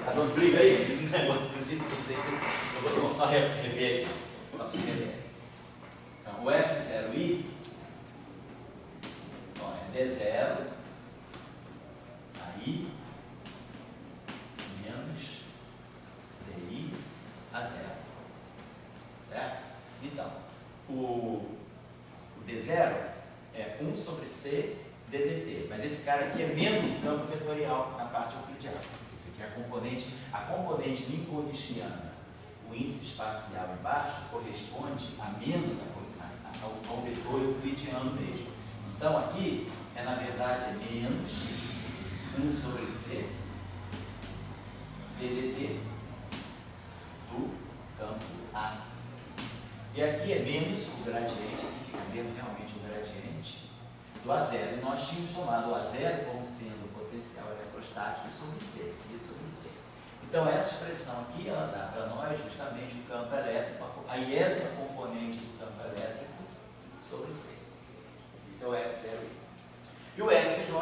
Tá dando frio aí? Um negócio esquisito, não sei se eu vou só rever aqui. Só para rever. Então, o F0i, bom, é D0, aí, menos DI a 0. Certo? Então, o D0 é 1 sobre C ddt, mas esse cara aqui é menos o campo vetorial na parte euclidiana. Esse aqui é a componente minkowskiana. O índice espacial embaixo corresponde a menos ao vetor euclidiano mesmo. Então aqui, na verdade, é menos 1 sobre C ddt do campo A. E aqui é menos o gradiente, aqui fica mesmo realmente o gradiente do A0. E nós tínhamos tomado o A0 como sendo o potencial eletrostático sobre C, e sobre C. Então essa expressão aqui, ela dá para nós justamente o campo elétrico, a iésima componente do campo elétrico sobre C. Esse é o F0i. E o FJ,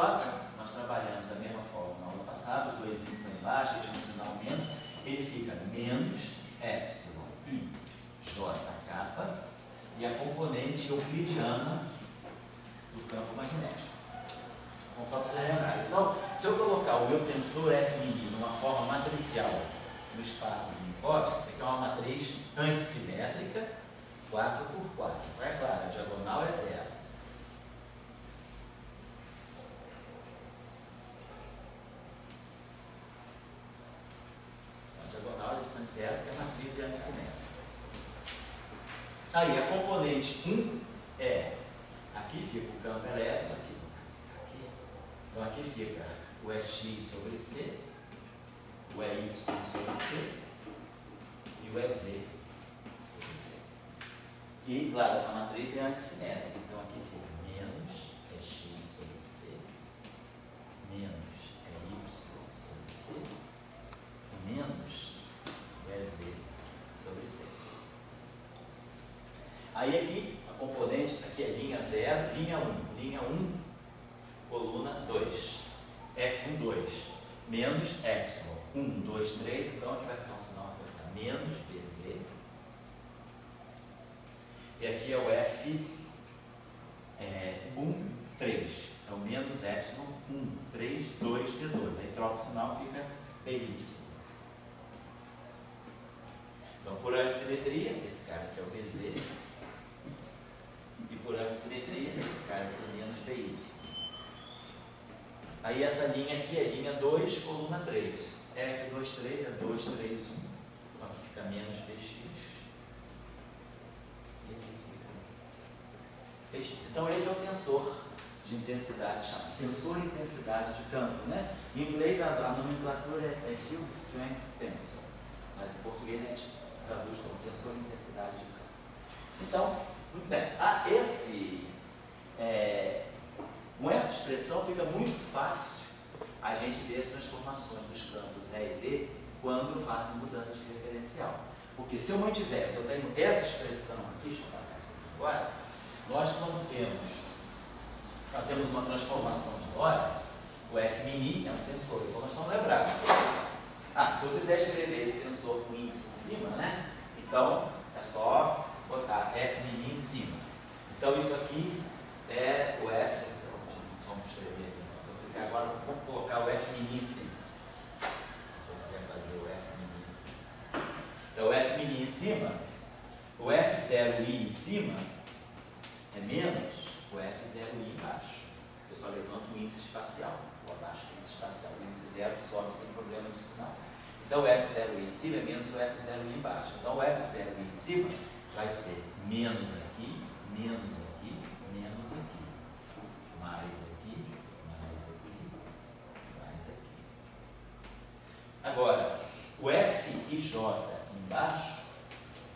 nós trabalhamos da mesma forma na aula passada, os dois índices lá embaixo, a gente não sinal menos, ele fica menos εi jk e a componente euclidiana do campo magnético. Então, só para você lembrar. Então, se eu colocar o meu tensor F' numa forma matricial no espaço de Minkowski, isso aqui é uma matriz antissimétrica, 4x4. É claro, a diagonal é 0. A diagonal é de 0, porque a matriz é antissimétrica. Aí, a componente 1 é, aqui fica o campo elétrico, aqui. Então, aqui fica o EX sobre C, o EY sobre C e o EZ sobre C. E, claro, essa matriz é antissimétrica, então aqui fica menos EX sobre C, menos EY sobre C e menos EZ sobre C. Aí aqui, a componente, isso aqui é linha 0, linha 1. Linha 1, coluna 2. F1, 2. Menos epsilon. 1, 2, 3. Então aqui vai ficar um sinal que vai ficar menos BZ. E aqui é o F1, 3. Então menos epsilon, 1, 3, 2, B2. Aí troca o sinal, fica BY. Então por antissimetria, esse cara aqui é o BZ. E por antissimetria, esse cara aqui é menos BY. Aí essa linha aqui é linha 2, coluna 3. F23 é 2, 3, 1. Então aqui fica menos PX. E aqui fica PX. Então esse é o tensor de intensidade, chama tensor de intensidade de campo, né? Em inglês a nomenclatura é Field Strength Tensor. Mas em português a gente traduz como tensor de intensidade de campo. Então, muito bem. Com essa expressão fica muito fácil a gente ver as transformações dos campos E e D quando eu faço mudança de referencial. Porque se eu mantiver, se eu tenho essa expressão aqui, deixa eu apagar isso aqui agora, nós quando fazemos uma transformação de Lorentz, o F' é um tensor, então nós estamos lembrados. Se eu quiser escrever esse tensor com índice em cima, né? Então é só botar F' em cima. Então isso aqui é o F. Vamos escrever aqui. Se eu fizer agora, vamos colocar o F' em cima. Se eu quiser fazer o F' em cima. Então o F' em cima, o F0i em cima é menos o F0i embaixo. Eu só levanto o índice espacial. Ou abaixo do índice espacial. O índice 0 sobe sem problema de sinal. Então o F0i em cima é menos o F0i embaixo. Então o F0i em cima vai ser menos aqui, menos aqui, menos aqui, mais aqui, mais aqui, mais aqui. Agora, o FIJ embaixo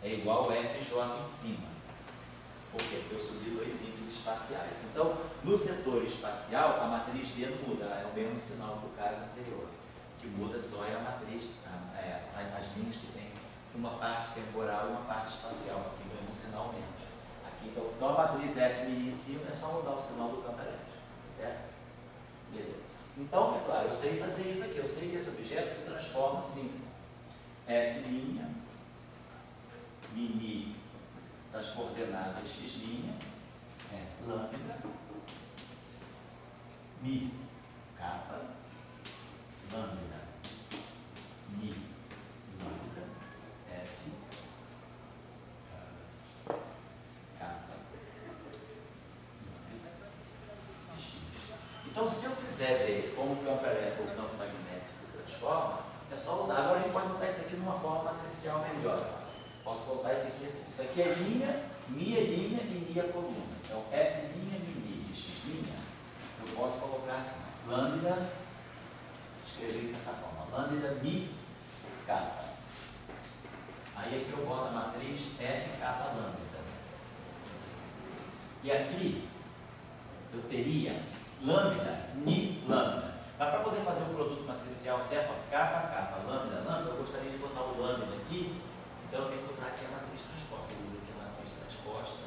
é igual ao FJ em cima. Por quê? Porque eu subi dois índices espaciais. Então, no setor espacial, a matriz D não muda, é o mesmo sinal do caso anterior. O que muda só é a matriz, as linhas que tem uma parte temporal e uma parte espacial, aqui ganha um sinal menos. Aqui, então a matriz F em cima é só mudar o sinal do campo elétrico, certo? Beleza. Então, é claro, eu sei fazer isso aqui. Eu sei que esse objeto se transforma assim. F' mini das coordenadas x', F lambda, mi kappa, lambda, mi lambda, F kappa, lambda, x. Então, se eu quiser ver como o campo elétrico ou o campo magnético se transforma, é só usar. Agora a gente pode botar isso aqui numa forma matricial melhor. Posso colocar isso aqui assim. Isso aqui é linha, mi é linha e mi é coluna. Então, F' mi de x', eu posso colocar assim, lambda, escrever isso dessa forma, lambda mi kappa. Aí aqui eu boto a matriz F kappa lambda. E aqui eu teria lambda, ni lambda. Mas para poder fazer o produto matricial certo, kappa, kappa, lambda, lambda, eu gostaria de botar o lambda aqui. Então eu tenho que usar aqui a matriz transposta. Eu uso aqui a matriz transposta.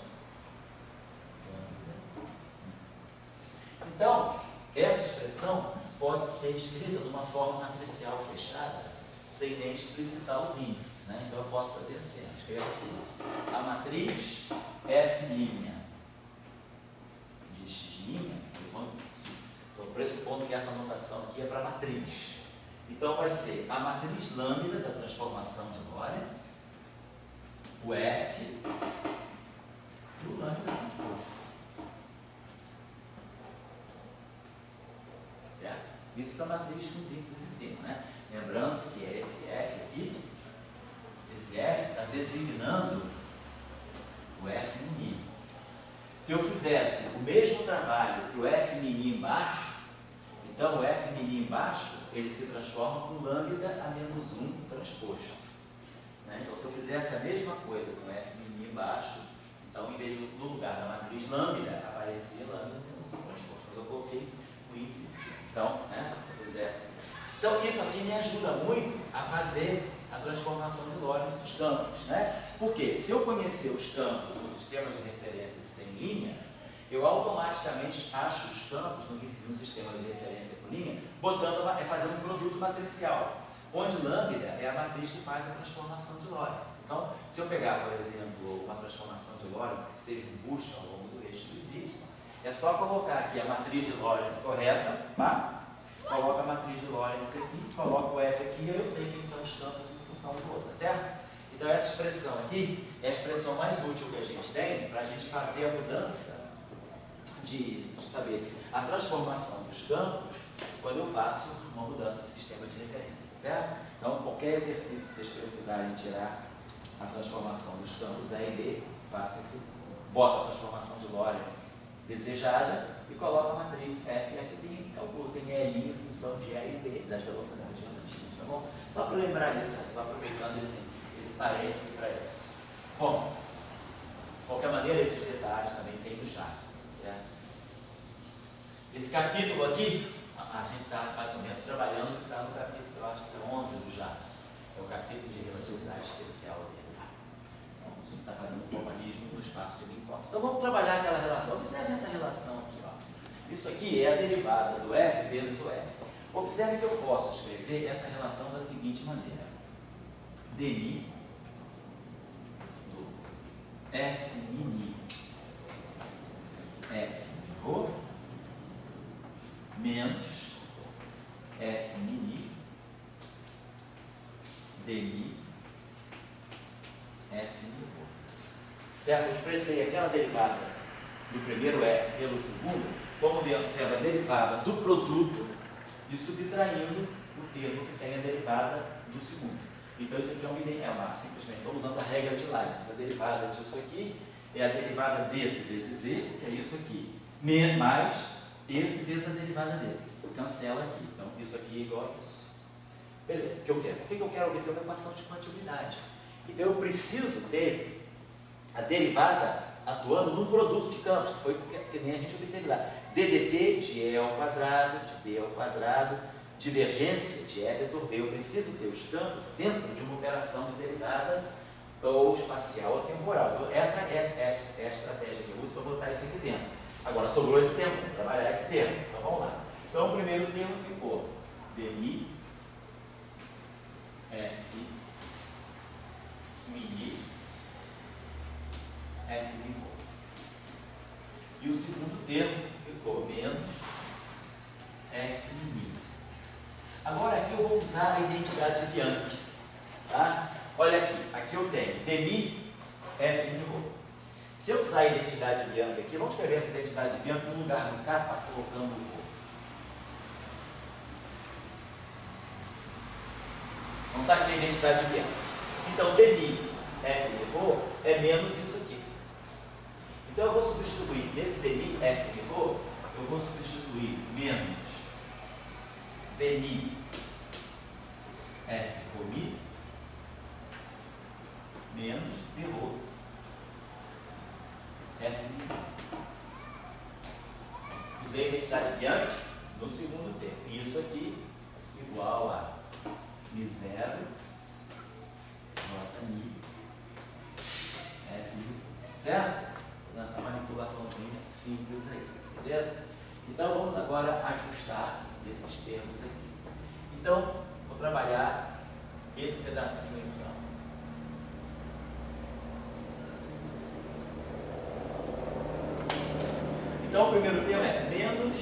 Então, essa expressão pode ser escrita de uma forma matricial fechada, sem nem explicitar os índices. Né? Então eu posso fazer assim, escrevo assim, a matriz F' de x', estou pressupondo que essa notação aqui é para matriz. Então vai ser a matriz lambda da transformação de Lorentz, o F do lambda transposto. Certo? Isso para a matriz com os índices em cima, né? Lembrando que é esse F aqui, esse F está designando o F mini. Se eu fizesse o mesmo trabalho que o F mini embaixo, então o F mini embaixo, ele se transforma com lambda a menos 1 transposto. Né? Então, se eu fizesse a mesma coisa com F mini embaixo, então, em vez no lugar da matriz lambda, aparecia lambda menos 1 transposto. Mas eu coloquei o índice em cima. Então, né? Se eu fizesse. Então, isso aqui me ajuda muito a fazer a transformação de Lorentz dos campos. Né? Porque, se eu conhecer os campos no sistema de referência sem linha, eu automaticamente acho os campos no sistema de referência por linha, fazendo um produto matricial, onde lambda é a matriz que faz a transformação de Lorentz. Então, se eu pegar, por exemplo, uma transformação de Lorentz que seja um boost ao longo do eixo dos Y, é só colocar aqui a matriz de Lorentz correta, tá? Coloca a matriz de Lorentz aqui, coloca o F aqui, e eu sei quem são os campos em função do outro, tá certo? Então, essa expressão aqui é a expressão mais útil que a gente tem para a gente fazer a mudança de saber a transformação dos campos quando eu faço uma mudança de sistema de referência, tá certo? Então, qualquer exercício que vocês precisarem tirar a transformação dos campos A e B, façam esse, bota a transformação de Lorentz desejada e coloca a matriz F, FB e calcula quem é L em função de A e B das velocidades relativas, tá bom? Só para lembrar isso, só aproveitando esse parênteses para isso. Bom, de qualquer maneira, esses detalhes também tem nos dados, certo? Esse capítulo aqui, a gente está mais ou menos trabalhando, está no capítulo, eu acho que é 11 dos dados. É o capítulo de relatividade especial dele. Então, a gente está fazendo um formalismo no espaço de Minkowski. Então, vamos trabalhar aquela relação. Observe essa relação aqui. Ó. Isso aqui é a derivada do F vezes o F. Observe que eu posso escrever essa relação da seguinte maneira. dmi do F mini F rho menos F mini dmi F mini rho. Certo? Eu expressei aquela derivada do primeiro F pelo segundo como sendo a derivada do produto e subtraindo o termo que tem a derivada do segundo. Então isso aqui é uma simplesmente estou usando a regra de Leibniz. A derivada disso aqui é a derivada desse vezes esse, que é isso aqui, mais esse vezes a derivada desse. Cancela aqui. Então isso aqui é igual a isso. Beleza, o que eu quero? Por que eu quero obter uma equação de continuidade? Então eu preciso ter a derivada atuando no produto de campos, que foi que nem a gente obteve lá. DDT de E ao quadrado, de B ao quadrado, divergência de E vetor B. Eu preciso ter os campos dentro de uma operação de derivada ou espacial ou temporal. Então, essa é a estratégia que eu uso para botar isso aqui dentro. Agora, sobrou esse termo, vamos trabalhar esse termo. Então, vamos lá. Então, o primeiro termo ficou dmi f mini f micro. E o segundo termo ficou menos f mini. Agora aqui eu vou usar a identidade de Bianchi. Tá? Olha aqui eu tenho dmi f micro. Se eu usar a identidade de Bianchi aqui, vamos escrever essa identidade de Bianchi no lugar do K, colocando o O. Não está aqui a identidade de Bianchi. Então, dmi f micro é menos isso aqui. Então, eu vou substituir nesse dmi f micro, eu vou substituir menos dmi f comi menos derro f micro. Usei a identidade de Bianchi no segundo termo. E isso aqui igual a mi0 j mi f micro. Certo? Nessa manipulaçãozinha simples aí, beleza? Então vamos agora ajustar esses termos aqui. Então, vou trabalhar esse pedacinho aqui, ó. Então o primeiro termo é menos,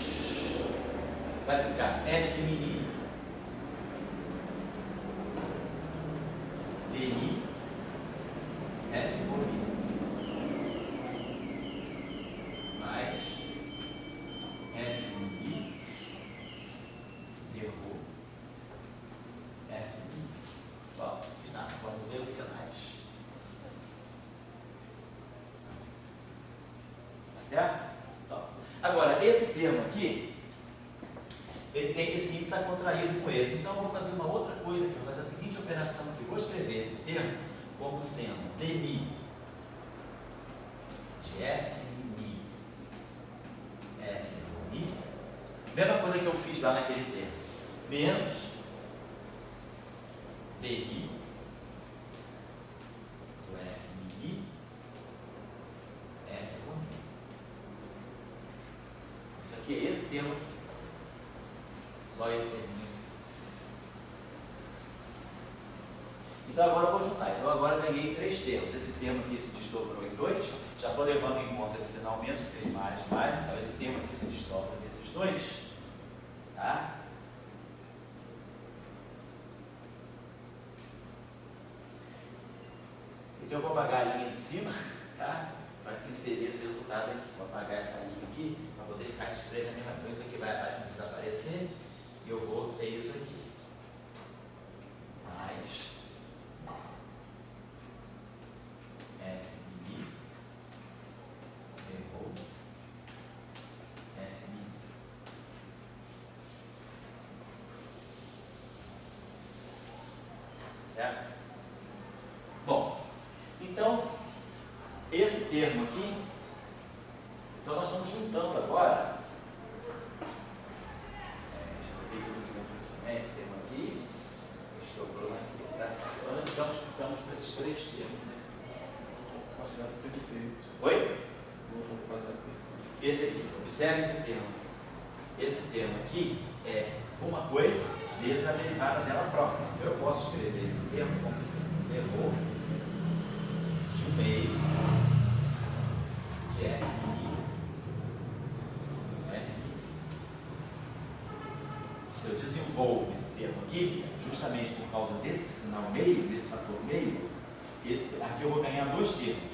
vai ficar f mini dmi f comi mais f mini derro f mini. Ó, não fiz nada, só mudei os sinais. Tá certo? Agora, esse termo aqui, ele tem esse índice está contraído com esse. Então, eu vou fazer uma outra coisa aqui. Vou fazer a seguinte operação aqui. Vou escrever esse termo como sendo dmi de f mi f mi. Mesma coisa que eu fiz lá naquele termo. Menos dmi do f mi f mi. Isso aqui é esse termo aqui. Só esse terminho. Então agora eu vou juntar. Então agora eu ganhei três termos. Esse termo aqui se desdobrou em dois. Já estou levando em conta esse sinal menos, que fez mais. Então esse termo aqui se desdobra nesses dois. Tá? Então eu vou apagar a linha de cima, tá? Para inserir esse resultado aqui. Vou apagar essa linha aqui, para poder ficar esses três na mesma coisa. Isso aqui vai desaparecer. E eu vou ter isso aqui. Mais f mini derro f mini. Certo? Bom, então, esse termo aqui, então nós estamos juntando agora. Esse termo aqui, estou colocando aqui, tá certo? Então, ficamos com esses três termos. Quadrado perfeito. Oi? Outro quadrado perfeito. Esse aqui, observe esse termo. Esse termo aqui é uma coisa vezes a derivada dela própria. Eu posso escrever esse termo como sendo derro de meio de f mini f mini. Se eu desenvolvo esse termo aqui, justamente por causa desse sinal meio, desse fator meio, aqui eu vou ganhar dois termos.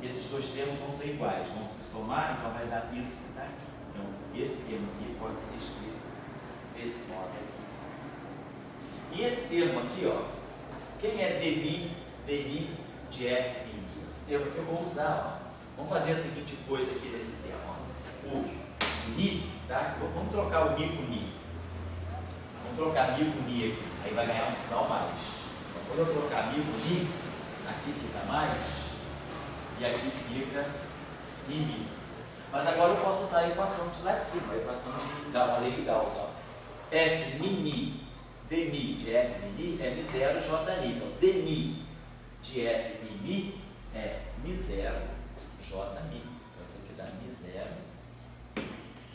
Esses dois termos vão ser iguais, vão se somar, então vai dar isso que está aqui. Então, esse termo aqui pode ser escrito desse modo aqui. E esse termo aqui, ó, quem é dmi de f mini? Esse termo aqui eu vou usar, ó. Vamos fazer a seguinte coisa aqui nesse termo, ó. O ni, tá? Vamos trocar o ni com ni. Vamos trocar mi com ni aqui, aí vai ganhar um sinal mais. Então, quando eu trocar mi com ni, aqui fica mais, e aqui fica mi. Mas agora eu posso usar a equação de lá de cima, a equação de Gauss, a lei de Gauss, ó. F mini, dmi de f mini é mi0 j ni. Então, dmi de f mini é mi0 j ni. Então, isso aqui dá mi0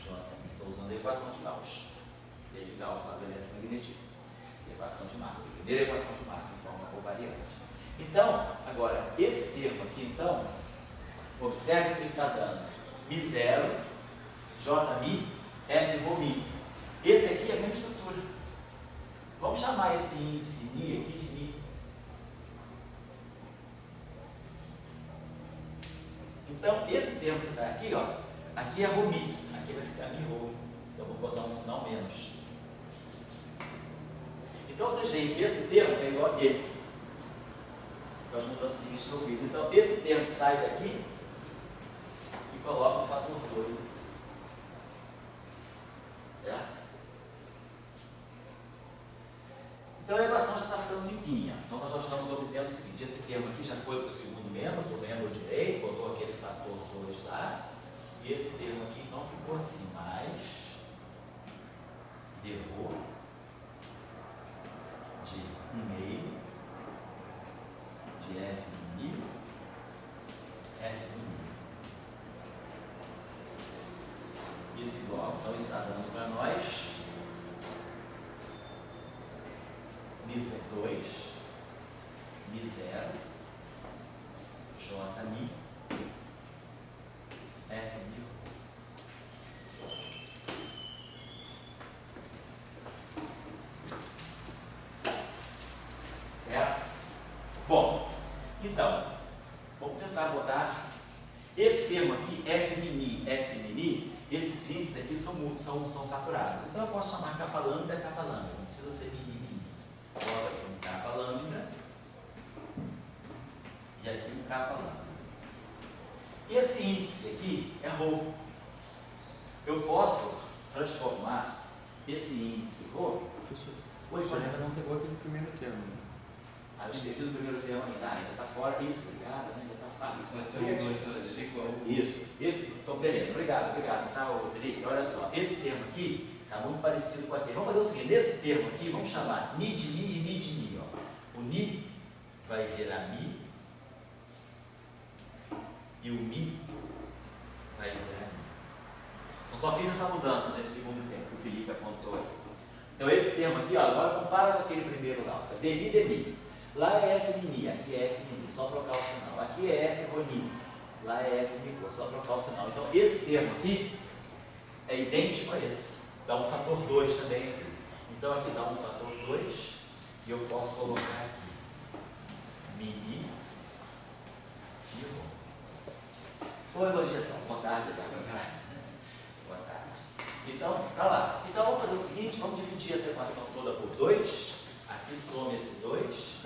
j ni. estou usando a equação de Gauss. Lei de Gauss lá do eletromagnetismo. Equação de Maxwell. A primeira equação de Maxwell em forma covariante. Então, agora, esse termo aqui, então, observe que ele está dando μ0, jμ, f ρμ. Esse aqui é a mesma estrutura. Vamos chamar esse índice μ aqui de μ. Então, esse termo que está aqui, ó, aqui é ρμ, aqui vai ficar μ. Então, vou botar um sinal menos. Então, vocês veem que esse termo é igual aquele, com as mudancinhas que eu fiz. Então, esse termo sai daqui e coloca o fator 2. Certo? Então, a equação já está ficando limpinha. Então, nós já estamos obtendo o seguinte: esse termo aqui já foi para o segundo membro, para o membro direito, botou aquele fator 2 lá. E esse termo aqui, então, ficou assim, mais dρ de 1,5 de f μ, f μ. Isso igual, então está dando para nós μ2, μ0, jμ, f μ. Certo? Bom, então, vamos tentar botar esse termo aqui, f μ, esses índices aqui são saturados. Então eu posso chamar capa lambda e capa lambda, não precisa ser μ. Bota aqui um capa lambda e aqui um capa lambda. Esse índice aqui é ρ. Eu posso transformar esse índice ρ. Oi, você ainda não pegou aquele primeiro termo. Ah, eu esqueci do primeiro termo ainda. Ainda está fora. Isso, obrigado. Né? Ainda está fora. Isso. Então, beleza. Obrigado. Tá, Felipe? Olha só. Esse termo aqui está muito parecido com aquele. Vamos fazer o seguinte: nesse termo aqui, vamos chamar ni de mi e mi de mi. Ó. O ni vai virar mi e o mi vai virar mi. Então, só fiz essa mudança nesse segundo termo que o Felipe apontou aqui. Então, esse termo aqui, ó, agora compara com aquele primeiro lá. Dmi, dmi. Lá é f μ, aqui é f μ, só trocar o sinal. Aqui é f ρ, lá é f μ, só trocar o sinal. Então, esse termo aqui é idêntico a esse. Dá um fator 2 também aqui. Então, aqui dá um fator 2 e eu posso colocar aqui μ, Oi, elogiação. Boa tarde, boa tarde. Então, tá lá. Então, vamos fazer o seguinte: vamos dividir essa equação toda por 2. Aqui soma esse 2,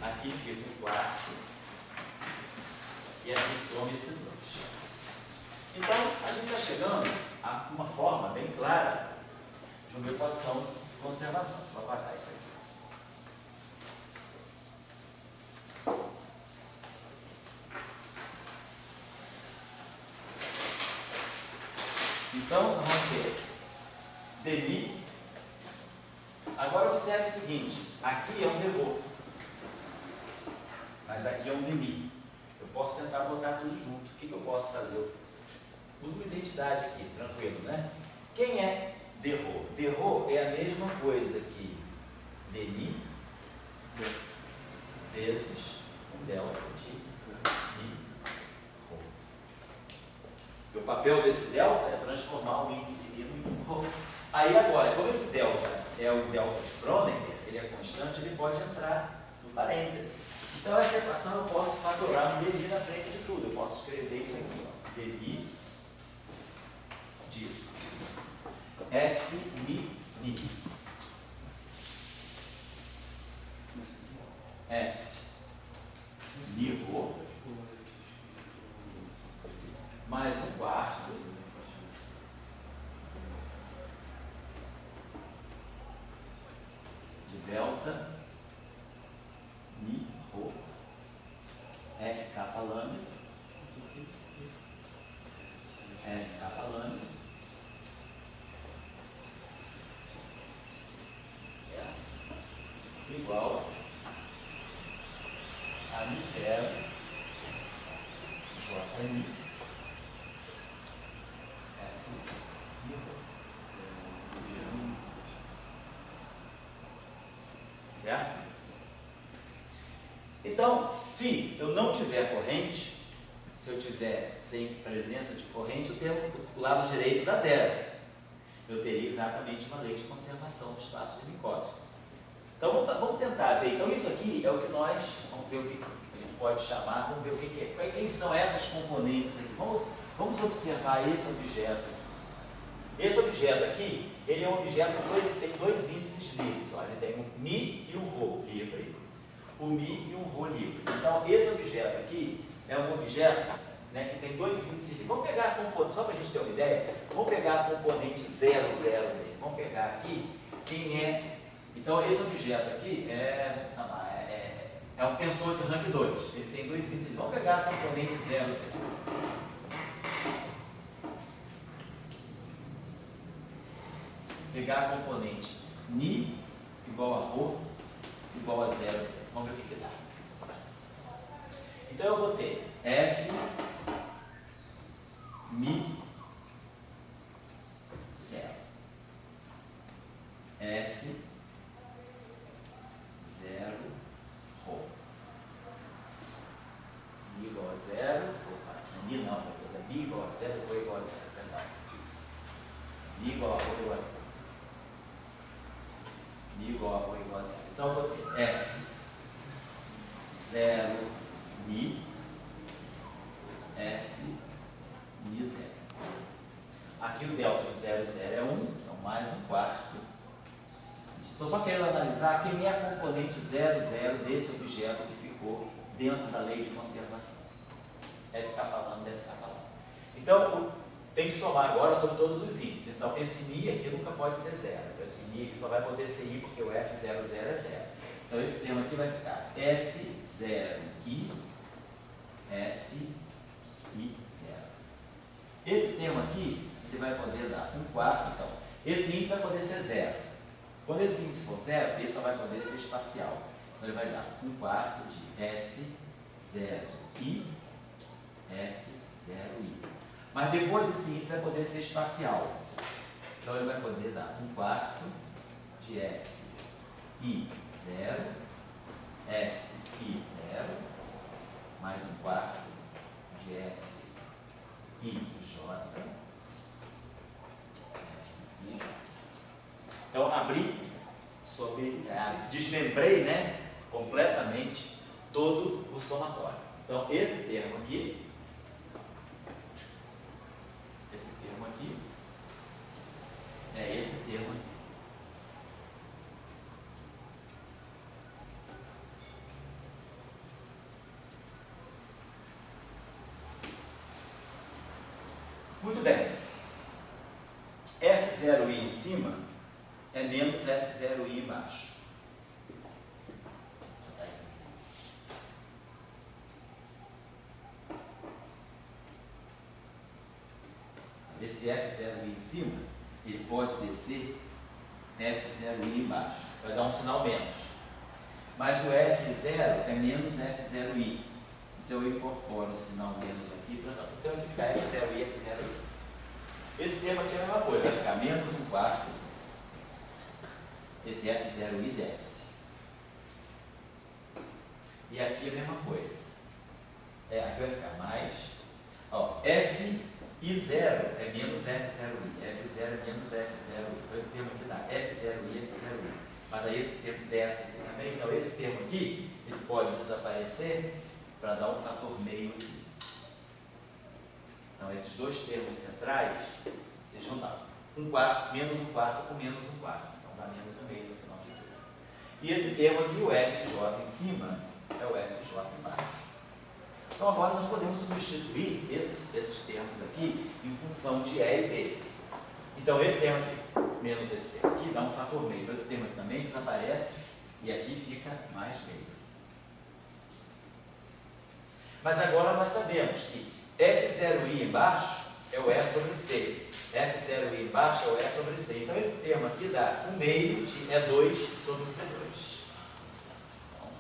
aqui fica um quarto, e aqui soma esse 2. Então, a gente está chegando a uma forma bem clara de uma equação de conservação. Vou apagar isso aqui. Então, vamos ter dmi. Agora observe o seguinte: aqui é um dρ, mas aqui é um dmi. Eu posso tentar botar tudo junto. O que eu posso fazer? Eu uso uma identidade aqui, tranquilo, né? Quem é dρ? Dρ é a mesma coisa que dmi vezes um delta de mi ρ. O papel desse delta é transformar o índice mi no índice ρ. Aí agora, como esse delta é o delta de Kronecker, ele é constante, ele pode entrar no parêntese. Então essa equação eu posso fatorar um dmi na frente de tudo. Eu posso escrever isso aqui, ó, dmi de f mi ni. F mi ρ mais um quarto de delta mi ρ f capa lambda certo? Igual a μ0 jmi f mi ρ. certo? Então, se eu não tiver corrente, se eu tiver sem presença de corrente, eu tenho o lado direito dá zero. Eu teria exatamente uma lei de conservação do espaço de Minkowski. Então, vamos tentar ver. Então, isso aqui é o que nós, vamos ver o que a gente pode chamar, vamos ver o que é. Quem são essas componentes aqui? Vamos observar esse objeto aqui. Esse objeto aqui, ele é um objeto que tem dois índices livres. Olha, ele tem um Mi e um Rho livre. O Mi e um Rho livres. Então, esse objeto aqui é um objeto, né, que tem dois índices livres. Vamos pegar a componente, só para a gente ter uma ideia, vamos pegar a componente 0, 0 dele. Vamos pegar aqui quem é. Então, esse objeto aqui vamos chamar, é um tensor de rank 2. Ele tem dois índices. Vamos pegar a componente 0, 0. Pegar a componente Mi igual a Rho igual a 0. Vamos ver o que dá. Então eu vou ter F Mi 0. F 0 Rho. Mi igual a 0. Mi não, Mi igual a 0, Rho igual a 0. Perdão. Mi igual a Rho igual a 0. Mi igual a Rho igual a 0. Então eu vou ter F 0 Mi F Mi 0. Aqui o delta de 0, 0 é 1, então mais um quarto. Estou só querendo analisar quem é a componente 0, 0 desse objeto que ficou dentro da lei de conservação. Deve ficar falando, deve ficar falando. Então, tem que somar agora sobre todos os índices. Então, esse Mi aqui nunca pode ser 0. Então, esse Mi aqui só vai poder ser I porque o F00 é 0. Então, esse termo aqui vai ficar F0I, F I 0. Esse termo aqui, ele vai poder dar um quarto. Então, esse índice vai poder ser 0. Quando esse índice for 0, ele só vai poder ser espacial. Então, ele vai dar um quarto de F0I, F0I. Mas depois esse índice vai poder ser espacial. Então, ele vai poder dar um quarto de Fi0, Fi0, mais um quarto de FIJ. Então, desmembrei, né, completamente todo o somatório. Então, esse termo aqui, é esse termo aqui. Muito bem. F0i em cima é menos F0i embaixo. Esse F0i em cima, ele pode descer F0i embaixo. Vai dar um sinal menos. Mas o F0 é menos F0i. Então eu incorporo o sinal menos aqui. Então vai ficar F0i, F0i. Esse termo aqui é a mesma coisa. Vai ficar menos um quarto. Esse F0i desce. E aqui é a mesma coisa. Aqui vai ficar mais. Ó, Fi0 é menos F0i. F0 é menos F0i. Então esse termo aqui dá F0i, F0i. Mas aí esse termo desce aqui também. Então esse termo aqui, ele pode desaparecer para dar um fator meio aqui. Então esses dois termos centrais, vocês vão dar um quarto, menos um quarto com menos um quarto. Então dá menos um meio no final de tudo. E esse termo aqui, o FJ em cima, é o FJ embaixo. Então agora nós podemos substituir esses termos aqui em função de E e B. Então esse termo aqui, menos esse termo aqui, dá um fator meio. Então esse termo aqui também desaparece e aqui fica mais meio. Mas agora nós sabemos que F0i embaixo é o E sobre C. F0i embaixo é o E sobre C. Então esse termo aqui dá 1 meio de E2 sobre C2. Então,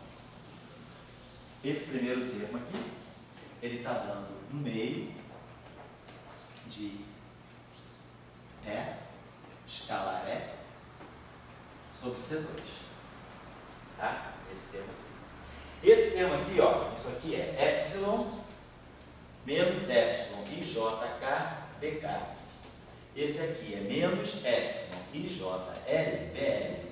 esse primeiro termo aqui, ele está dando 1 meio de E, escalar E, sobre C2. Tá? Esse termo aqui. Esse termo aqui, ó, isso aqui é epsilon menos epsilon IJK BK. Esse aqui é menos epsilon IJL BL.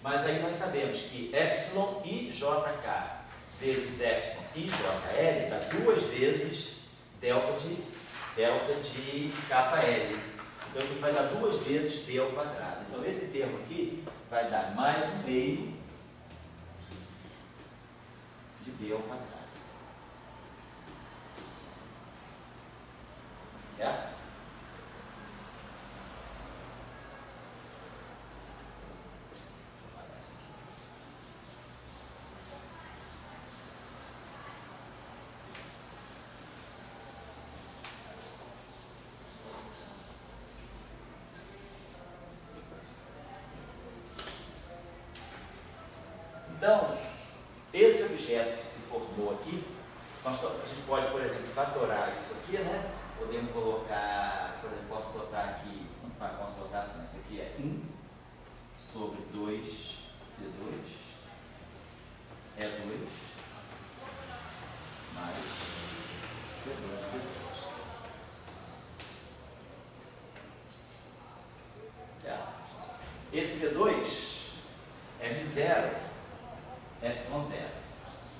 Mas aí nós sabemos que epsilon IJK vezes epsilon IJL dá 2 vezes delta de KL. Então isso vai dar 2 vezes D ao quadrado. Então esse termo aqui vai dar mais um meio de D ao quadrado. Certo? Então, esse objeto que se formou aqui, a gente pode, por exemplo, fatorar isso aqui, né? Podemos colocar, por exemplo, posso botar aqui, posso botar assim, isso aqui é 1 sobre 2C2 é 2 mais C2. Tá? Esse C2 é de 0, epsilon 0.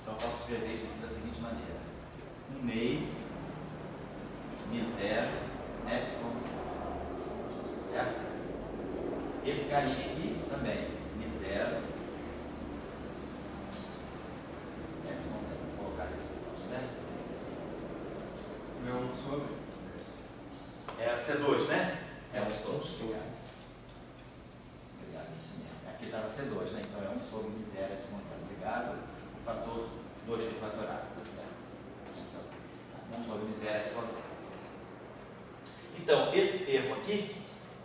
Então eu posso escrever isso aqui da seguinte maneira: 1 meio Mi0 epsilon 0. Certo? Esse carinha aqui também, Mi0 epsilon 0. Vou colocar esse aqui, né? Não é um sobre? É C2, né? É um sobre. Obrigado, isso mesmo. Aqui estava C2, né? Então é 1 sobre Mi0 epsilon 0. Obrigado. O fator 2 foi fatorado, tá certo? 1 sobre Mi0 epsilon 0. Então, esse termo aqui,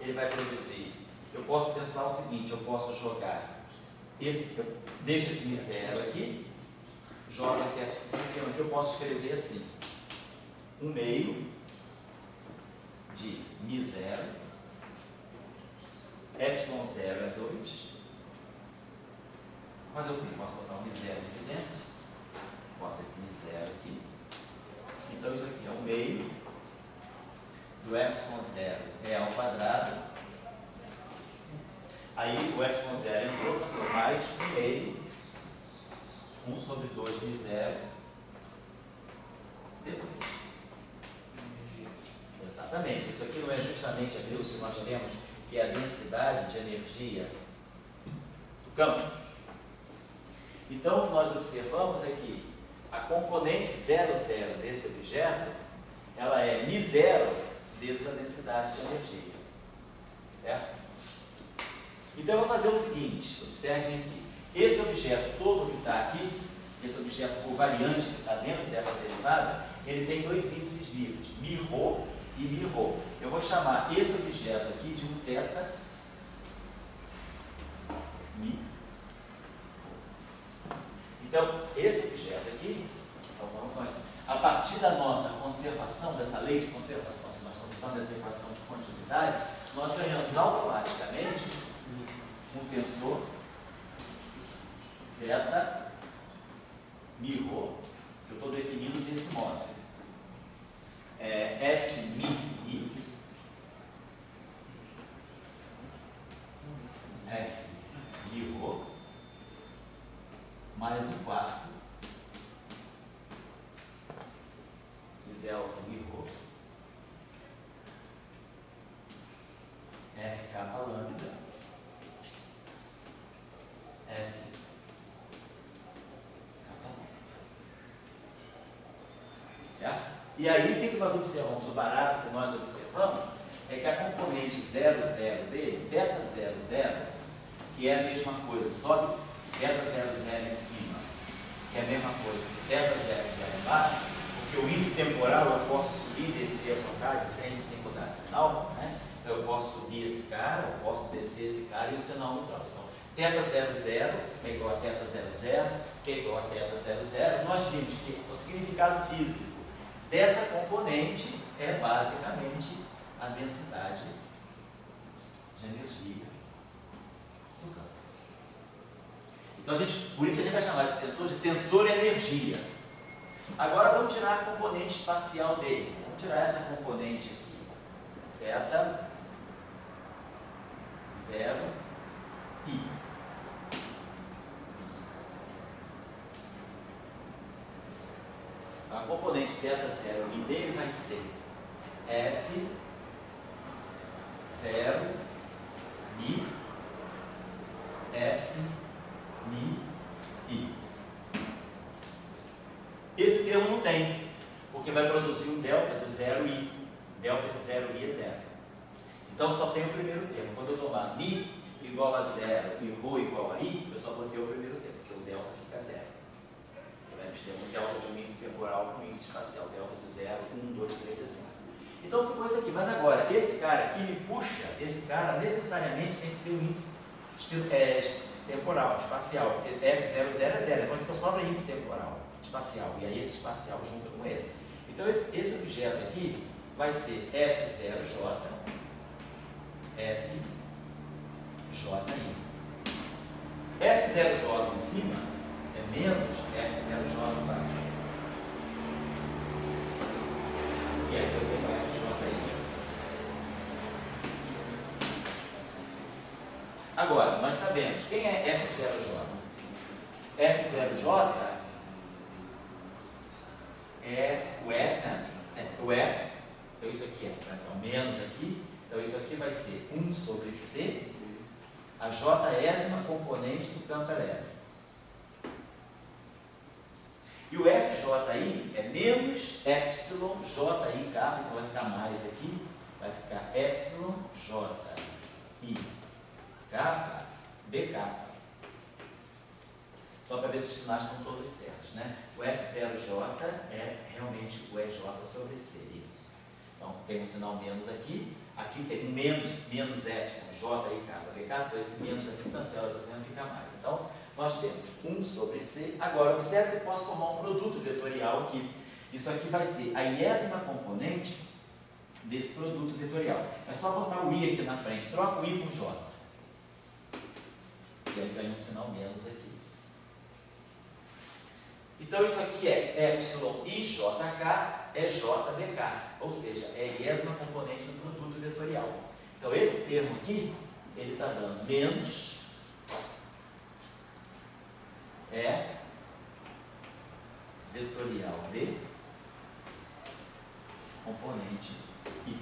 ele vai produzir. Eu posso pensar o seguinte: eu posso jogar eu deixo esse Mi0 aqui, jogo esse termo aqui, eu posso escrever assim: 1 meio de Mi0, epsilon 0 é 2. Vou fazer o seguinte: posso botar um Mi0 em evidência, bota esse Mi0 aqui. Então, isso aqui é 1 meio do epsilon 0 é ao quadrado. Aí o epsilon 0 entrou, passou mais 1 meio, 1 sobre 2 Mi0 D2. Exatamente, isso aqui não é justamente aquilo que nós temos, que é a densidade de energia do campo. Então o que nós observamos é que a componente 00 desse objeto, ela é Mi0 vezes a densidade de energia. Certo? Então eu vou fazer o seguinte, observem aqui. Esse objeto todo que está aqui, esse objeto covariante que está dentro dessa derivada, ele tem 2 índices livres, μ e μ. Eu vou chamar esse objeto aqui de um θ μ. Então, esse objeto aqui, a partir da nossa conservação, dessa lei de conservação, que nós estamos usando essa equação de continuidade, nós ganhamos automaticamente um tensor θ μ, que eu estou definindo desse modo. F μ I, F μ mais um quarto de delta μ F capa lambda F capa lambda. Certo? E aí o que nós observamos? O barato que nós observamos é que a componente 00 dele, θ00, que é a mesma coisa, sobe θ00 em cima, que é a mesma coisa que θ00 embaixo, porque o índice temporal eu posso subir e descer a vontade sem mudar sinal, né? Eu posso subir esse cara, eu posso descer esse cara e o sinal não troca. Então, θ00 é igual a θ00, que é igual a θ00. Nós vimos que o significado físico dessa componente é basicamente a densidade de energia do campo. Então, por isso que a gente vai chamar esse tensor de tensor energia. Agora, vamos tirar a componente espacial dele. Vamos tirar essa componente aqui. Θ, 0, I. A componente θ0 I dele vai ser F, 0, Mi, F, Mi, I. Esse termo não tem, porque vai produzir um delta de 0I. Delta de 0I é 0. Então só tem o primeiro termo. Quando eu tomar Mi igual a 0 e Rho igual a I, eu só vou ter o primeiro termo, porque o delta fica 0. Nós temos um delta de um índice temporal com um índice espacial. Delta de 0, 1, 2, 3 é 0. Então ficou isso aqui. Mas agora, esse cara aqui me puxa, esse cara necessariamente tem que ser um índice temporal, espacial, porque F00 é 0, então só sobra índice temporal, espacial, e aí esse espacial junto com esse. Então esse objeto aqui vai ser F0J, FJI. F0J em cima é menos F0J embaixo. E aí eu tenho FJI. Agora, nós sabemos quem é F0J. F0J é o E, né? O E. Então isso aqui é o menos aqui. Então isso aqui vai ser 1 sobre C, a Jésima componente do campo elétrico. E o FJI é menos epsilon JI K, então vai ficar mais aqui, vai ficar epsilon JI K BK. Só para ver se os sinais estão todos certos, né? O F0J é realmente o EJ sobre C, isso. Então tem um sinal menos aqui, aqui tem um menos epsilon JI K BK, então esse menos aqui cancela, fica mais. Então nós temos 1 sobre C. Agora, observe que eu posso formar um produto vetorial aqui. Isso aqui vai ser a iésima componente desse produto vetorial. É só botar o I aqui na frente. Troca o I por J. E aí ganha um sinal menos aqui. Então, isso aqui é εijk é jbk. Ou seja, é a iésima componente do produto vetorial. Então, esse termo aqui, ele está dando menos vetorial B componente I.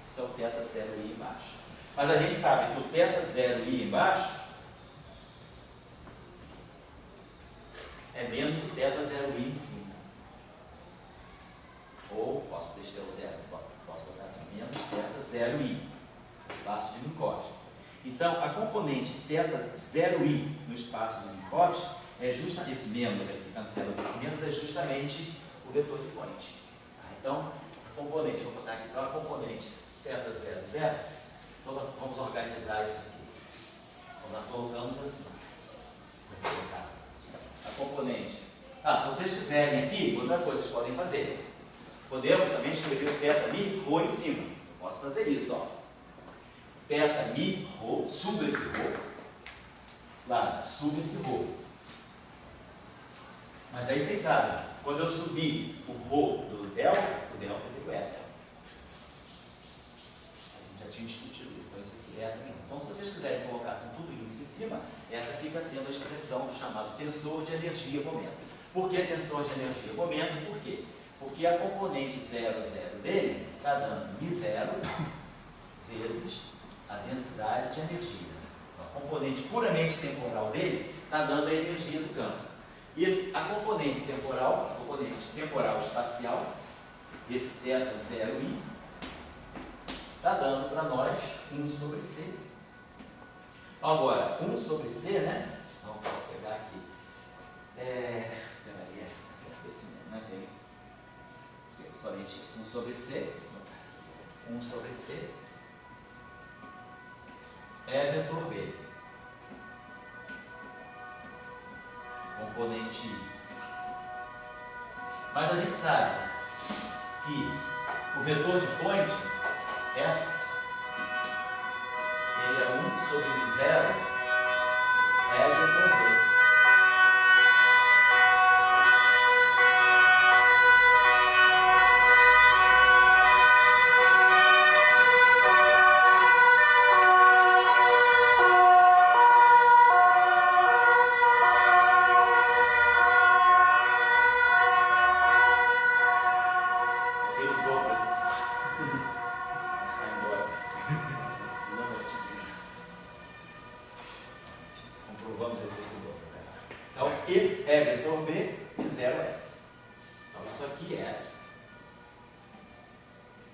Esse é o θ0I embaixo. Mas a gente sabe que o θ0I embaixo é menos o θ0I em cima. Ou posso deixar o zero, posso botar assim, menos θ0I, espaço de Minkowski. Então, a componente θ0I no espaço de Minkowski é justamente, esse menos aqui, cancela esse menos, é justamente o vetor de point. Então, a componente, vou botar aqui, então a componente θ00, vamos organizar isso aqui. Nós colocamos assim. A componente. Se vocês quiserem aqui, outra coisa vocês podem fazer. Podemos também escrever o θ Rho em cima. Posso fazer isso, ó. θ Mi Rho, suba esse Rho. Lá, suba esse Rho. Mas aí vocês sabem, quando eu subir o Rho do delta, o delta é do eta. A gente já tinha discutido isso, então isso aqui é eta mesmo. Então, se vocês quiserem colocar com tudo isso em cima, essa fica sendo a expressão do chamado tensor de energia-momento. Por que tensor de energia-momento? Por quê? Porque a componente 00 dele está dando Mi0 vezes a densidade de energia. Então, a componente puramente temporal dele está dando a energia do campo. E a componente temporal espacial, esse θ0I, está dando para nós 1 sobre C. Agora, 1 sobre C, né? Então, posso pegar aqui. Peraí, acerta isso mesmo, né? Tem somente isso. 1 sobre C. 1 sobre C é vetor B. Componente I. Mas a gente sabe que o vetor de point, S, ele é 1 sobre Mi0, é vetor B. Efeito dobro. Vai embora. Comprovamos o efeito dobro. Então, esse é vetor B e 0S. Então, isso aqui é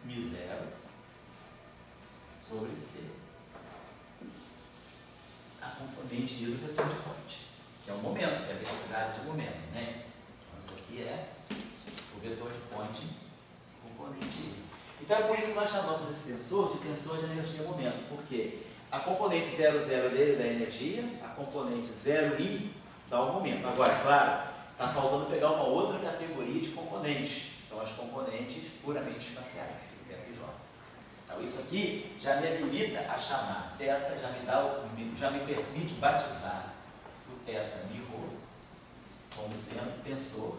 Mi0 sobre C. A componente I do vetor de ponte, que é o momento, que é a velocidade de momento, né? Então, isso aqui é o vetor de ponte, componente I. Então, é por isso que nós chamamos esse tensor de tensor de energia-momento, porque a componente 0,0 dele dá energia, a componente 0i dá o momento. Agora, claro, está faltando pegar uma outra categoria de componentes, que são as componentes puramente espaciais, θ e J. Então, isso aqui já me habilita a chamar θ, já me permite batizar o θ μ como sendo tensor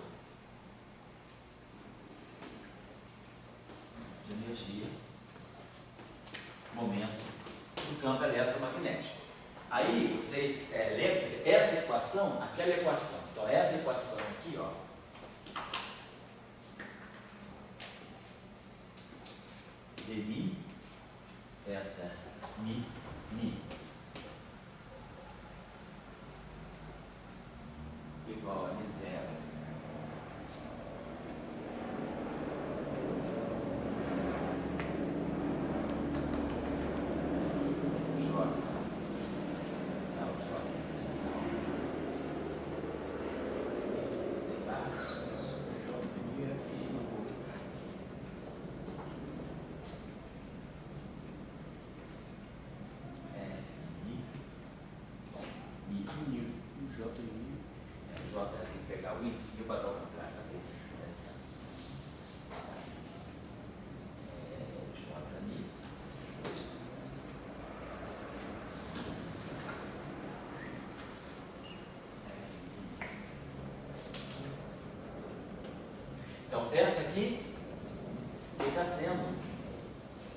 de energia, momento do campo eletromagnético. Aí vocês lembram, essa equação, aquela equação, então essa equação aqui, ó, dmi, θ, mi, igual a Mi0 J tem que pegar o índice e botar ao contrário, fazer essas. J mi. Então, essa aqui fica sendo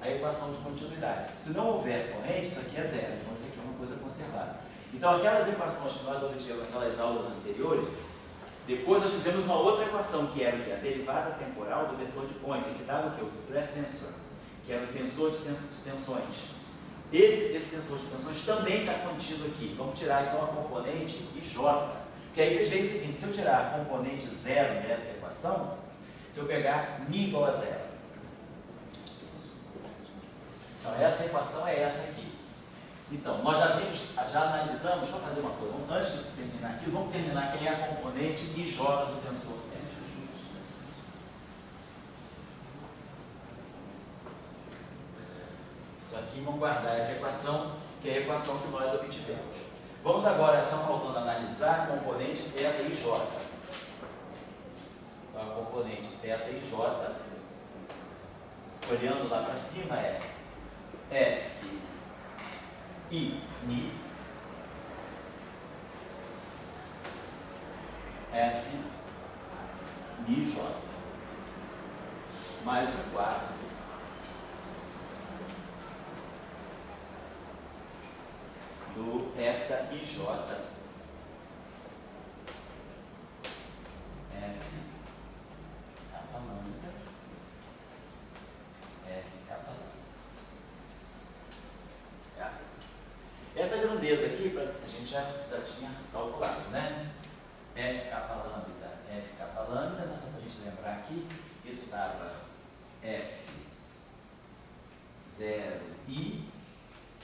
a equação de continuidade. Se não houver corrente, isso aqui é zero, então isso aqui é uma coisa conservada. Então, aquelas equações que nós obtivemos naquelas aulas anteriores, depois nós fizemos uma outra equação, que era o quê? A derivada temporal do vetor de Poynter, que dava o quê? O stress tensor, que era o tensor de tensões. Esse tensor de tensões também está contido aqui. Vamos tirar então a componente IJ. Porque aí vocês veem o seguinte, se eu tirar a componente zero dessa equação, se eu pegar μ igual a zero. Então, essa equação é essa aqui. Então, nós já analisamos, deixa eu fazer uma coisa, antes de terminar aqui, vamos terminar quem é a componente IJ do tensor. Isso aqui, vamos guardar essa equação, que é a equação que nós obtivemos. Vamos agora, só faltando analisar a componente θ e J. Então, a componente θ e J, olhando lá para cima, é F I Mi F Mi J mais o quarto do θ I J F capa lambda F capa lambda. Essa grandeza aqui a gente já tinha calculado, né? F capa lambda, só para a gente lembrar aqui, isso estava F 0I,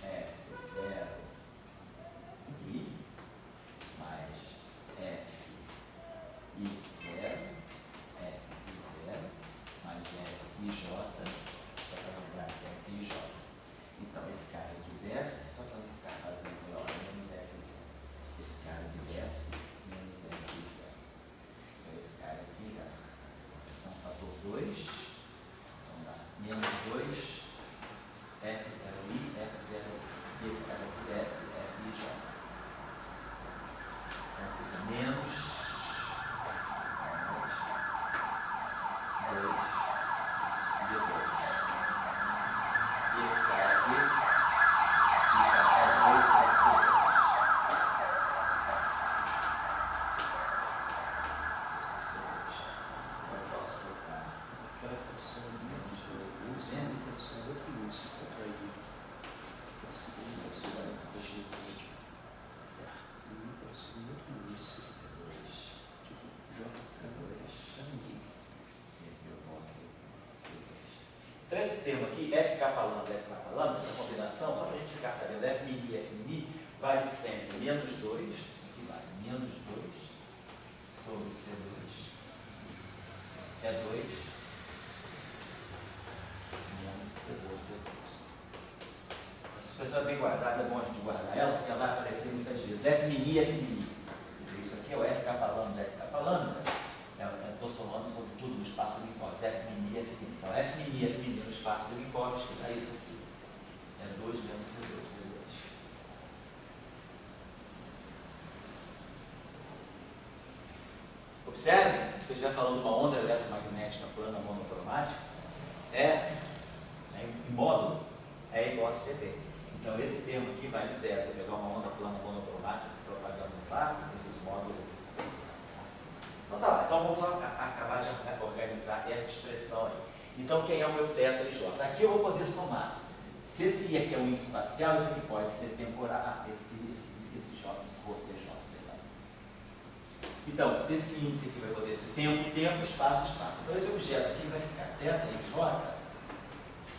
F 0I, mais F I 0, F I 0, mais F I J, só para lembrar que F I J. Então, esse cara aqui desce, só para não ficar fazendo menos F, esse cara aqui desce, menos F 0. Então, esse cara aqui dá um fator 2, então dá menos 2, F 0I, termo aqui, F capa lambda, essa combinação, só para a gente ficar sabendo, F mini e F mini, vale sempre menos 2, isso aqui vale menos 2 sobre C2, é 2, menos C2 D2. Essa expressão é bem guardada, é bom a gente guardar ela, porque ela vai aparecer muitas vezes. F mini e F mini. Isso aqui é o F capa lambda, F capa lambda. Estou somando sobre tudo no espaço do Minkowski, F mini e F mini. Então, F mini e F mini no espaço do Minkowski é isso aqui. É 2 menos C2 D2. Observe, se eu estiver falando de uma onda eletromagnética plana monocromática, em módulo, é igual a CD. Então, esse termo aqui vale zero. Se eu pegar uma onda plana monocromática, se propagando no vácuo, esses módulos aqui são zero. Então, tá lá. Então, vamos só acabar de organizar essa expressão aí. Então, quem é o meu θ e J? Aqui eu vou poder somar. Se esse I aqui é um índice espacial, isso aqui pode ser temporal. Esse J, se for TJ. Então, esse índice aqui vai poder ser tempo, tempo, espaço, espaço. Então, esse objeto aqui vai ficar θ e J,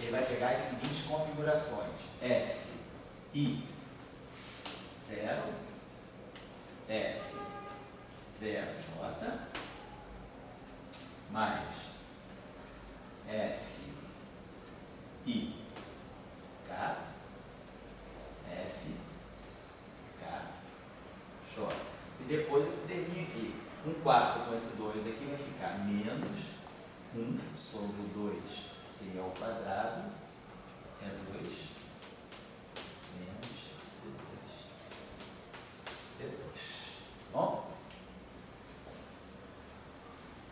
ele vai pegar as seguintes configurações. F, I, 0, F, 0, J, mais F, I, K, F, K, J. E depois esse terminho aqui. 1/4 com esse 2 aqui vai ficar menos 1 sobre o 2C ao quadrado é 2 menos C2 D2. Bom?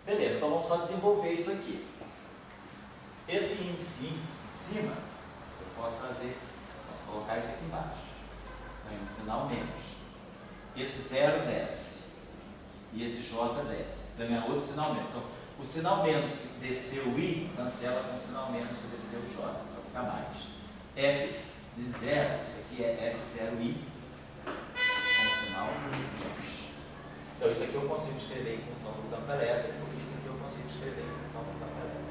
Beleza, então vamos só desenvolver isso aqui. Esse índice em cima, eu posso colocar isso aqui embaixo. Ganha um sinal menos. Esse 0 desce. E esse J desce. Ganha outro sinal menos. Então, o sinal menos que desceu o I, cancela com o sinal menos que desceu o J. Então fica mais. F de 0, isso aqui é F0I, com o sinal menos. Então isso aqui eu consigo escrever em função do campo elétrico, isso aqui eu consigo escrever em função do campo elétrico.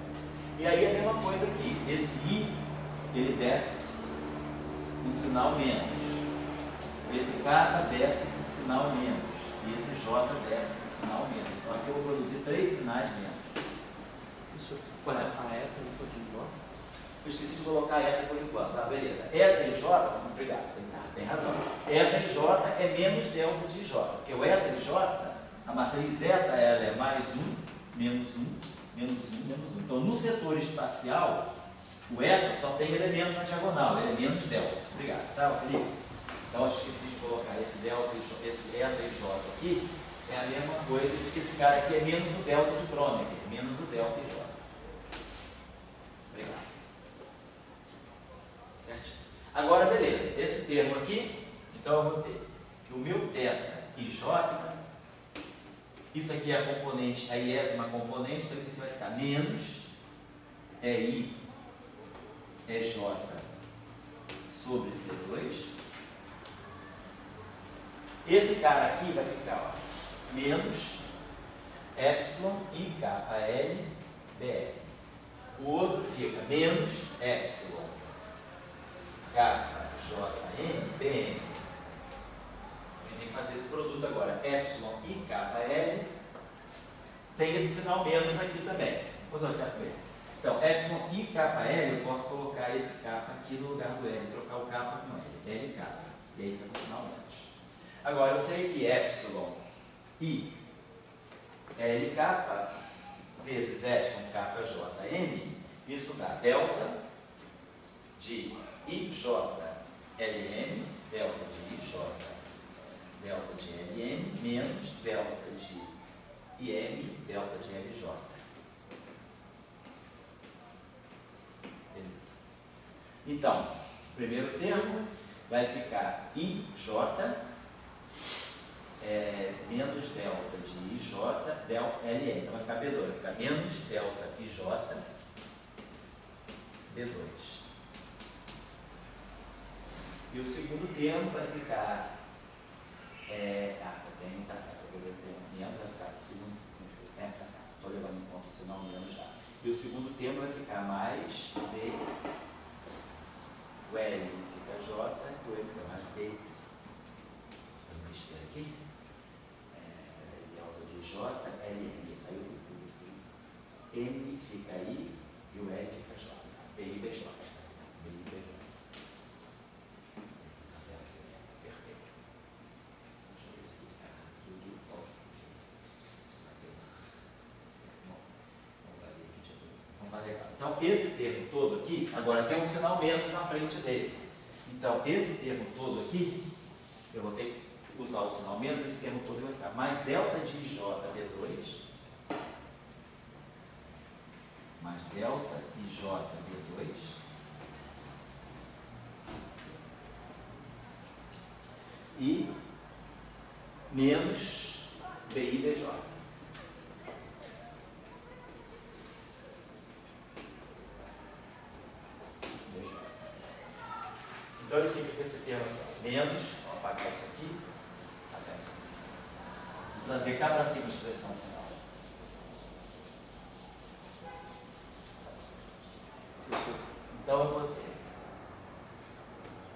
E aí a mesma coisa aqui. Esse I, ele desce com sinal menos. Esse K desce com sinal menos. E esse J desce com sinal menos. Então aqui eu vou produzir 3 sinais menos. Isso, Correto. a eta não pode ir igual? Eu esqueci de colocar eta por enquanto. Tá, beleza. Eta e J, obrigado, tem razão. Eta e J é menos delta de J. Porque o eta e J, a matriz eta, ela é mais 1, menos 1, menos 1, menos 1. Então no setor espacial, o eta só tem elemento na diagonal, ele é menos delta. Obrigado, tá, Felipe? Então eu esqueci de colocar esse delta, esse eta e J aqui, é a mesma coisa, esse cara aqui é menos o delta de Kronecker, menos o delta e J. Obrigado. Certo? Agora, beleza, esse termo aqui, então eu vou ter que o meu θ e J, isso aqui é a componente, a iésima componente, então isso aqui vai ficar menos I é J sobre C2. Esse cara aqui vai ficar, ó, menos epsilon I kappa L BR. O outro fica menos epsilon kappa JN BN. A gente tem que fazer esse produto agora. Epsilon I kappa L tem esse sinal menos aqui também. Vou usar certo bem. Então, epsilon I kappa L, eu posso colocar esse kappa aqui no lugar do L, trocar o kappa com L, L kappa. E aí fica o sinal menos. Agora, eu sei que epsilon I L kappa vezes epsilon kappa JN, isso dá delta de IJ LM, delta de IJ, delta de LM, menos delta de IM, delta de LJ. Beleza. Então, primeiro termo vai ficar IJ menos delta de IJ, delta LM. Então vai ficar B2, vai ficar menos delta IJ, B2. E o segundo termo vai ficar. Tá certo, eu vou ter menos, vai ficar o segundo. Tá certo, estou levando em conta o sinal menos já. E o segundo termo vai ficar mais B, o L fica J e o E fica mais B. Vamos mexer aqui. Delta de J, L, M. Saiu tudo. M fica I e o L fica J. B e B, J. B e B, J. Tá certo, isso é perfeito. Deixa eu ver se está tudo bom. Então, esse termo todo aqui, agora tem um sinal menos na frente dele. Então, esse termo todo aqui, eu vou ter que usar o sinal menos, esse termo todo vai ficar mais delta de J B2, mais delta de J B2, e menos BI BJ. Então ele fica com esse termo aqui, menos, vou apagar isso aqui, apagar isso aqui. Vou trazer cá para cima a expressão final. Então eu vou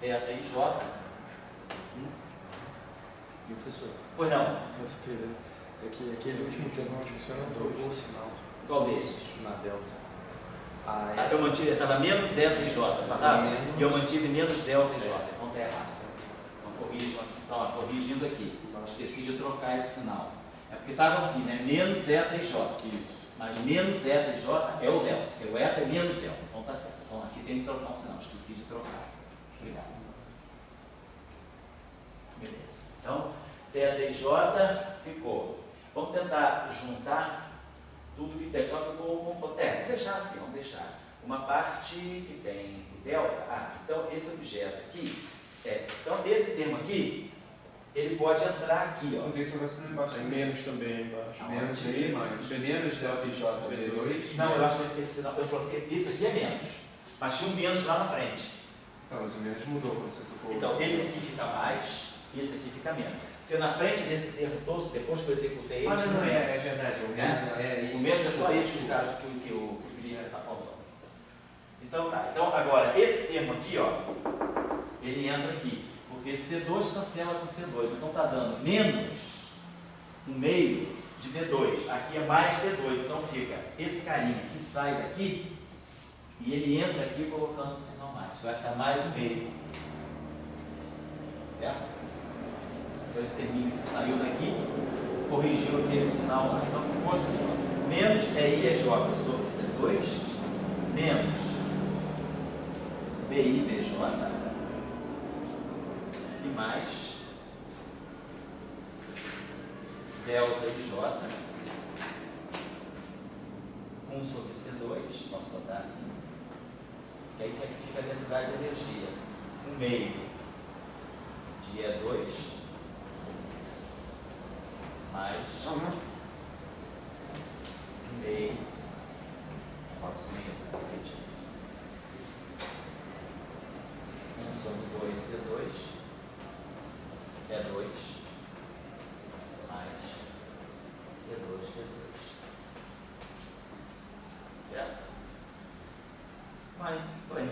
ter θ e J. Professor, Pois não. então se querer, é que aquele último termo que o senhor não trocou o sinal. Qual deles? Na delta. Eu mantive, estava menos zeta e J, tá? E eu mantive menos delta e J. Então está errado. Então, corrigindo aqui. Eu esqueci de trocar esse sinal. É porque estava assim, né? Menos zeta e J. Isso. Mas menos zeta e J é o delta. Porque o eta é menos delta. Então está certo. Então aqui tem que trocar um sinal. Esqueci de trocar. Obrigado. Beleza. Então, θ e J ficou. Vamos tentar juntar tudo que tem. Então ficou vamos deixar assim, vamos deixar. Uma parte que tem o delta. Então esse objeto aqui, então esse termo aqui, ele pode entrar aqui, ó. O que vai ser embaixo? Tem menos também embaixo. Menos aí, mais. Menos delta e J B2. Não, eu acho que esse sinal, eu coloquei, isso aqui é menos. Mas tinha um menos lá na frente. Então, mas o menos mudou quando você tocou. Então esse aqui fica mais e esse aqui fica menos. Porque na frente desse termo todo, depois que eu executei ele, não, é verdade. O menos é isso. O menos é só esse que o Felipe está falando. Então tá. Então agora, esse termo aqui, ó, ele entra aqui. Porque C2 cancela com C2. Então está dando menos 1/2 de D2. Aqui é mais D2. Então fica esse carinha que sai daqui e ele entra aqui colocando o sinal mais. Vai ficar mais 1/2. Certo? Então esse terminho que saiu daqui corrigiu aquele sinal lá. Então ficou assim, ó. Menos I EJ sobre C2, menos BI BJ, e mais delta IJ, 1 sobre C2, posso botar assim, que aí fica a densidade de energia, 1/2 de E2, mais 1/2, aproximadamente 1 sobre 2 C2, E2, mais C2 D2. Certo? Muito bem.